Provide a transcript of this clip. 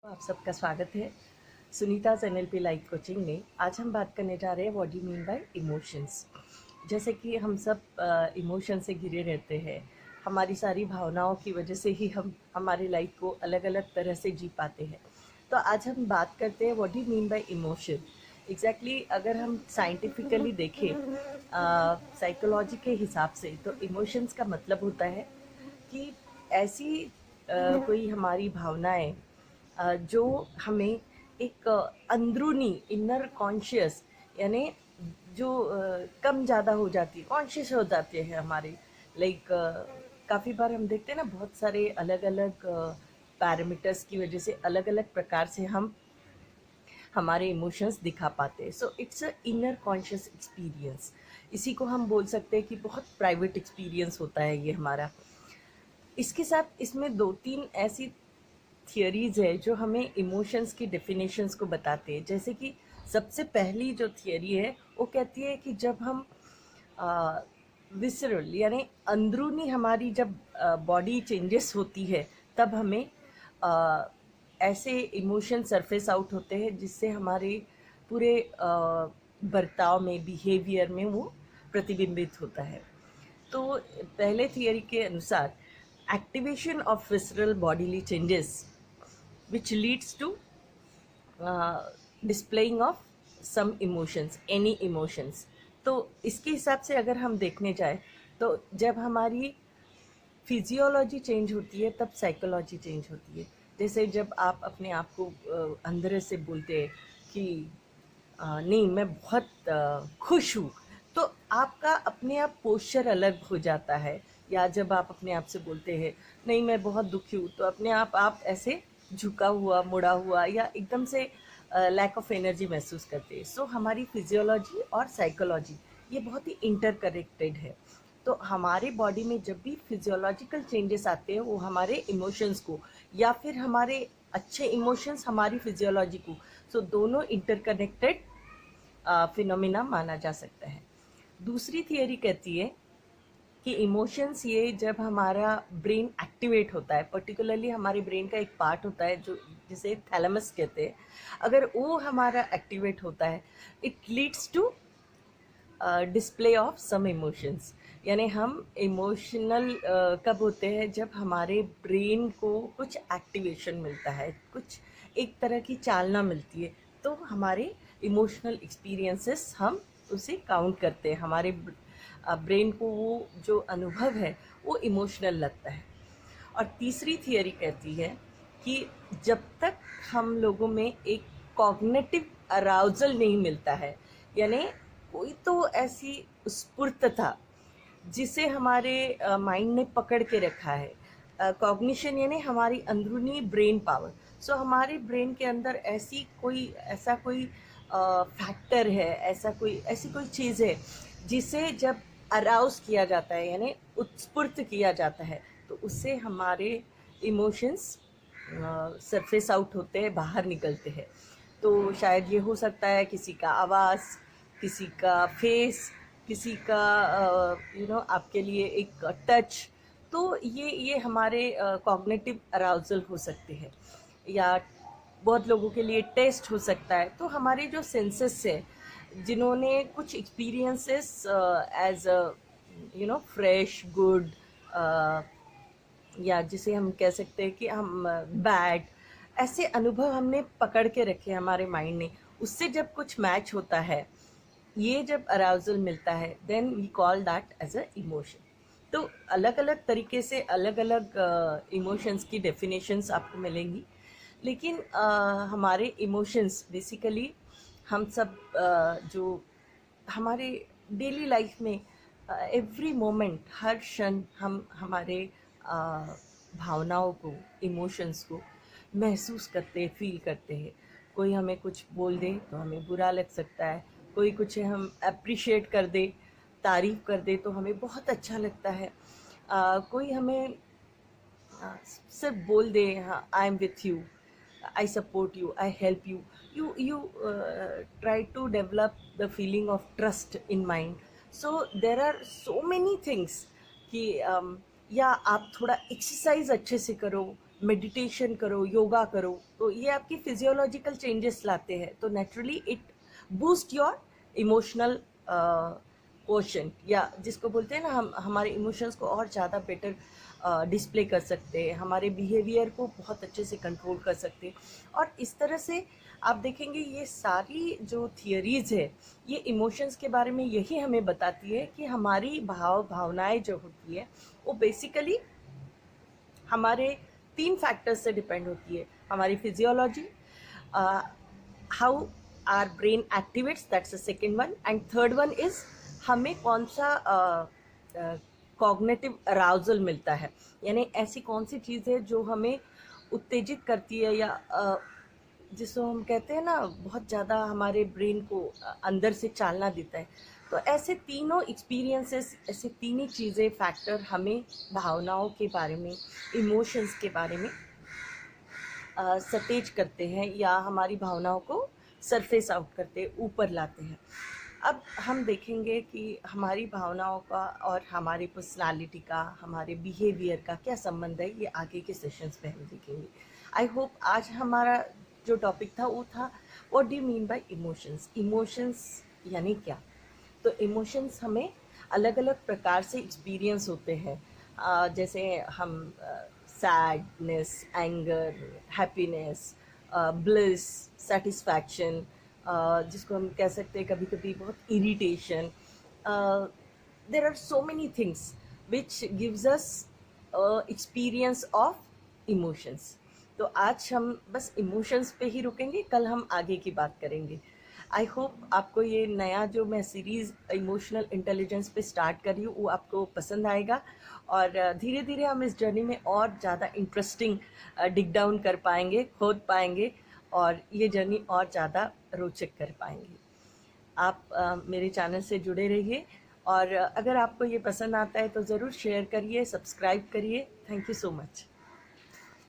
आप सबका स्वागत है सुनीता's NLP लाइफ कोचिंग में। आज हम बात करने जा रहे हैं what do you mean by emotions. जैसे कि हम सब इमोशन से घिरे रहते हैं, हमारी सारी भावनाओं की वजह से ही हम हमारी लाइफ को अलग अलग तरह से जी पाते हैं। तो आज हम बात करते हैं what do you mean by emotion. Exactly अगर हम साइंटिफिकली देखें, साइकोलॉजी के हिसाब से, तो इमोशंस का मतलब होता है कि ऐसी कोई हमारी भावनाएं जो हमें एक अंदरूनी इनर कॉन्शियस, यानी जो कम ज़्यादा हो जाती है, कॉन्शियस हो जाते हैं हमारे। लाइक काफ़ी बार हम देखते हैं ना, बहुत सारे अलग अलग पैरामीटर्स की वजह से अलग अलग प्रकार से हम हमारे इमोशंस दिखा पाते हैं। So it's a inner conscious experience. इसी को हम बोल सकते हैं कि बहुत प्राइवेट एक्सपीरियंस होता है ये हमारा। इसके साथ इसमें दो तीन ऐसी थियरीज है जो हमें इमोशंस की डेफिनेशंस को बताते हैं। जैसे कि सबसे पहली जो थियरी है वो कहती है कि जब हम विसरल यानी अंदरूनी हमारी जब बॉडी चेंजेस होती है, तब हमें ऐसे इमोशन सरफेस आउट होते हैं जिससे हमारे पूरे बर्ताव में, बिहेवियर में वो प्रतिबिंबित होता है। तो पहले थियरी के अनुसार activation of visceral bodily changes which leads to displaying of some emotions, any emotions। तो इसके हिसाब से अगर हम देखने जाए तो जब हमारी फिजियोलॉजी चेंज होती है तब साइकोलॉजी चेंज होती है। जैसे जब आप अपने आप को अंदर से बोलते हैं कि नहीं मैं बहुत खुश हूँ, तो आपका अपने आप पोस्चर अलग हो जाता है। या जब आप अपने आप से बोलते हैं नहीं मैं बहुत दुखी हूँ, तो अपने आप ऐसे झुका हुआ, मुड़ा हुआ, या एकदम से लैक ऑफ एनर्जी महसूस करते हैं। सो हमारी फिजियोलॉजी और साइकोलॉजी ये बहुत ही इंटरकनेक्टेड है। तो हमारे बॉडी में जब भी फिजियोलॉजिकल चेंजेस आते हैं वो हमारे इमोशंस को, या फिर हमारे अच्छे इमोशंस हमारी फिजियोलॉजी को, सो दोनों इंटरकनेक्टेड फिनोमिना माना जा सकता है। दूसरी थियरी कहती है कि इमोशंस ये जब हमारा ब्रेन एक्टिवेट होता है, पर्टिकुलरली हमारे ब्रेन का एक पार्ट होता है जो जिसे थैलेमस कहते हैं, अगर वो हमारा एक्टिवेट होता है, it leads to display of some emotions. यानी हम इमोशनल कब होते हैं, जब हमारे ब्रेन को कुछ एक्टिवेशन मिलता है, कुछ एक तरह की चालना मिलती है, तो हमारे इमोशनल एक्सपीरियंसेस हम उसे काउंट करते हैं। हमारे ब्रेन को वो जो अनुभव है वो इमोशनल लगता है। और तीसरी थियरी कहती है कि जब तक हम लोगों में एक कॉग्निटिव अराउजल नहीं मिलता है, यानी कोई तो ऐसी स्फूर्तता जिसे हमारे माइंड ने पकड़ के रखा है। कॉग्निशन यानी हमारी अंदरूनी ब्रेन पावर। सो हमारे ब्रेन के अंदर ऐसा कोई फैक्टर है, ऐसी कोई चीज़ है जिसे जब अराउज किया जाता है, यानी उत्स्फूर्त किया जाता है, तो उससे हमारे इमोशंस सरफेस आउट होते हैं, बाहर निकलते हैं। तो शायद ये हो सकता है किसी का आवाज़, किसी का फेस, किसी का आपके लिए एक टच। तो ये हमारे कॉग्निटिव अराउजल हो सकते हैं, या बहुत लोगों के लिए टेस्ट हो सकता है। तो हमारे जो सेंसेस है, जिन्होंने कुछ एक्सपीरियंसेस एज फ्रेश, गुड, या जिसे हम कह सकते हैं कि हम बैड, ऐसे अनुभव हमने पकड़ के रखे हमारे माइंड ने, उससे जब कुछ मैच होता है, ये जब अराउजल मिलता है, then we call that as a emotion. तो अलग अलग तरीके से अलग अलग इमोशंस की डेफिनेशंस आपको मिलेंगी, लेकिन हमारे इमोशंस बेसिकली हम सब जो हमारे डेली लाइफ में एवरी मोमेंट, हर क्षण हम हमारे भावनाओं को, इमोशंस को महसूस करते हैं, फील करते हैं। कोई हमें कुछ बोल दे तो हमें बुरा लग सकता है, कोई कुछ हम अप्रिशिएट कर दे, तारीफ़ कर दे तो हमें बहुत अच्छा लगता है। कोई हमें सिर्फ बोल दे, हाँ I am with you, I support you, I help you, you try to develop the feeling of trust in mind. So there are so many things कि या आप थोड़ा एक्सरसाइज अच्छे से करो, मेडिटेशन करो, योगा करो, तो ये आपकी फिजियोलॉजिकल चेंजेस लाते हैं, तो naturally it boost your emotional quotient, या जिसको बोलते हैं ना, हम हमारे इमोशंस को और ज़्यादा बेटर डिस्प्ले कर सकते हैं, हमारे बिहेवियर को बहुत अच्छे से कंट्रोल कर सकते हैं। और इस तरह से आप देखेंगे ये सारी जो थियरीज़ है ये इमोशंस के बारे में यही हमें बताती है कि हमारी भावनाएं जो होती है वो बेसिकली हमारे 3 फैक्टर्स से डिपेंड होती है। हमारी physiology, how our brain activates, that's the second one, and third one is हमें कौन सा कॉग्निटिव अराउजल मिलता है, यानी ऐसी कौन सी चीज़ है जो हमें उत्तेजित करती है, या जिसको हम कहते हैं ना बहुत ज़्यादा हमारे ब्रेन को अंदर से चालना देता है। तो ऐसे तीनों एक्सपीरियंसेस, ऐसे तीन ही चीज़ें, फैक्टर हमें भावनाओं के बारे में, इमोशंस के बारे में सतेज करते हैं, या हमारी भावनाओं को सरफेस आउट करते हैं, ऊपर लाते हैं। अब हम देखेंगे कि हमारी भावनाओं का और हमारी पर्सनालिटी का, हमारे बिहेवियर का क्या संबंध है, ये आगे के सेशंस में हम देखेंगे। आई होप आज हमारा जो टॉपिक था वो था what do you mean by emotions. Emotions यानी क्या? तो इमोशंस हमें अलग अलग प्रकार से एक्सपीरियंस होते हैं, जैसे हम sadness, anger, happiness, bliss, satisfaction, जिसको हम कह सकते हैं कभी कभी बहुत irritation. There are so many things which gives us experience of emotions. तो आज हम बस इमोशंस पे ही रुकेंगे, कल हम आगे की बात करेंगे। आई होप आपको ये नया जो मैं सीरीज़ इमोशनल इंटेलिजेंस पे स्टार्ट कर रही हूँ वो आपको पसंद आएगा, और धीरे धीरे हम इस जर्नी में और ज़्यादा इंटरेस्टिंग डिग डाउन कर पाएंगे, खोद पाएंगे, और ये जर्नी और ज़्यादा रोचक कर पाएंगे। आप मेरे चैनल से जुड़े रहिए, और अगर आपको ये पसंद आता है तो ज़रूर शेयर करिए, सब्सक्राइब करिए। Thank you so much.